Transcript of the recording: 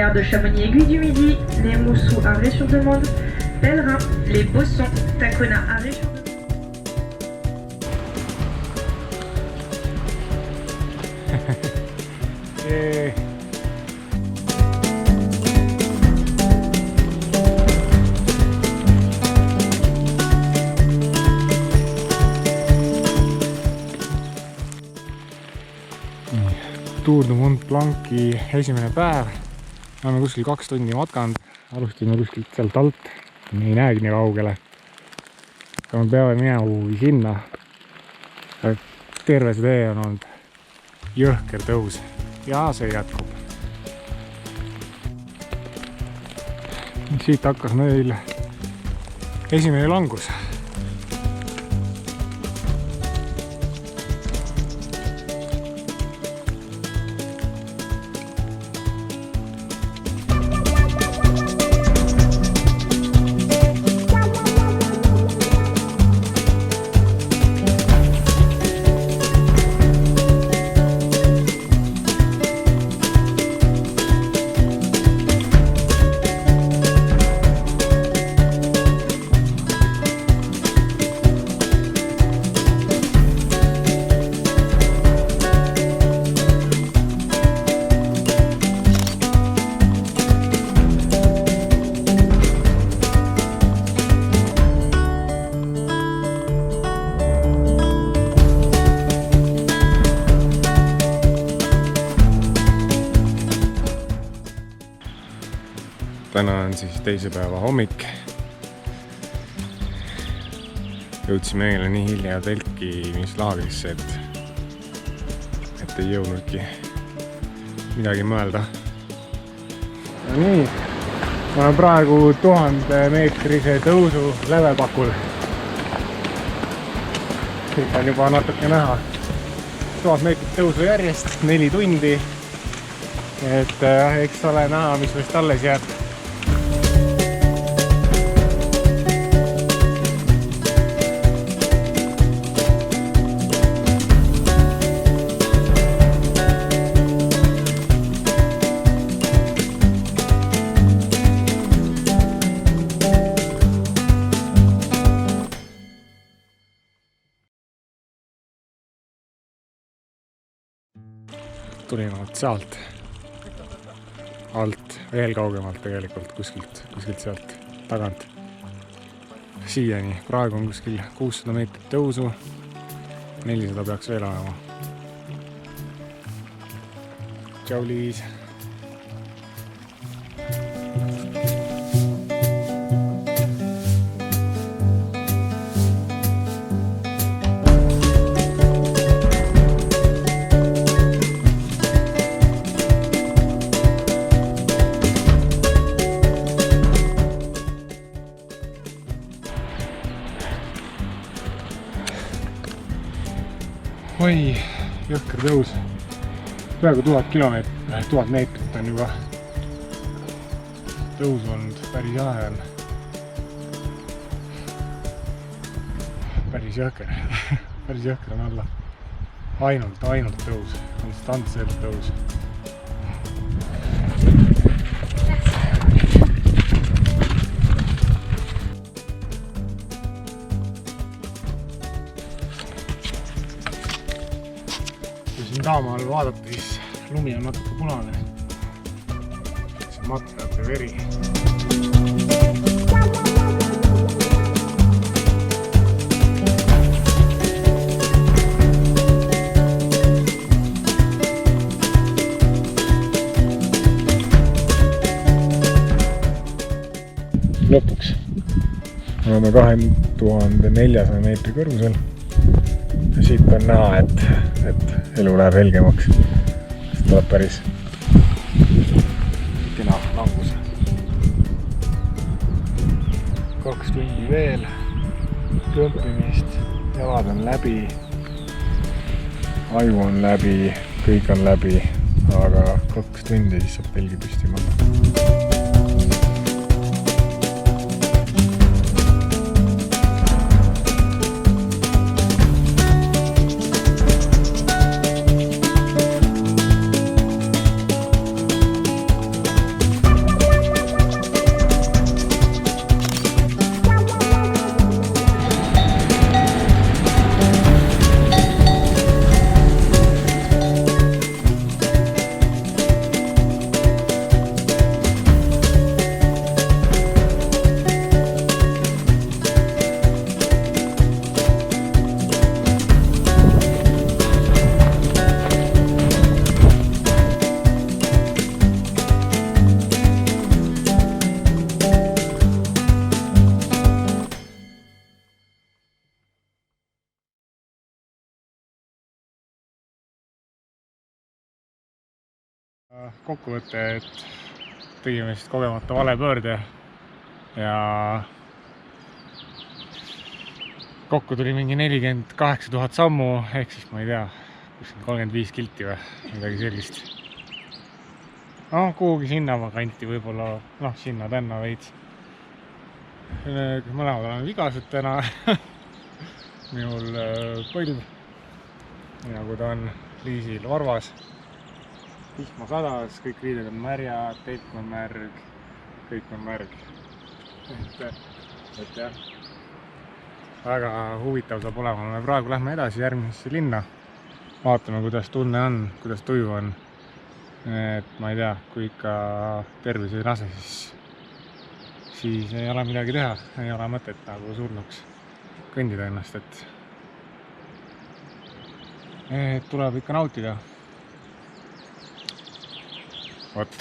gares de Chamonix-Aiguille du Midi, les Moussous arrêt sur demande, Pèlerin, les Bossons, Tacona arrêt sur demande. Tour de Mont Blanc'i esimene päev. Oleme kuskil 2 tundi matkanud. Alustasime kuskilt sealt alt. Me ei näegi nii kaugele. Aga me peame minema kuhugi sinna. Terve see tee on olnud jõhker tõus. Ja see jätkub. Siit hakkas meil esimene langus. Täna on siis teise päeva hommik. Jõudsime eile nii hilja telkimislaagrisse, et ei jõudnudki midagi mõelda. Ja nii, ma olen praegu 1000-meetrise tõusu lävepakul. Siit on juba natuke näha 1000 meetrit tõusu järjest, 4 tundi. Et eks ole näha, mis vist alles jääb. Tulime sealt alt, veel kaugemalt tegelikult, kuskilt sealt tagant siiani. Praegu on kuskil 600 meetrit tõusu, 400 peaks veel olema. Tšau, Liis! Oi, jõhker tõus. Praegu 1000 meetrit on juba tõus olnud, päris jahe on. Päris jõhker on olla. Ainult tõus, konstantselt tõus. Taamaal vaadata, siis lumi on natuke punane. See matkajate veri. Lõpuks oleme 2400 meetri kõrgusel. Ja siit on näha, et elu läheb helgemaks. See tuleb päris kena langus. 2 tundi veel kõmpimist, jalad on läbi, aju on läbi, kõik on läbi, aga 2 tundi siis saab telgi püsti panna. kokkuvõte, et tegime vist kogemata vale pöörde ja kokku tuli mingi 48 000 sammu, ehk siis ma ei tea, 35 kilti või midagi sellist. No kuhugi sinna kanti võib-olla, noh sinna-tänna veits. Mõlemad oleme vigased täna. Minul põlv, nii nagu ta on Liisil varvas. Vihma sadas, kõik riided on märjad, telk on märg, kõik on märg. Et jah, väga huvitav saab olema. Me praegu lähme edasi järgmisesse linna. Vaatame, kuidas tunne on, kuidas tuju on. Et ma ei tea, kui ikka tervis ei lase, siis ei ole midagi teha. Ei ole mõtet nagu surnuks kõndida ennast, et tuleb ikka nautida. Vot.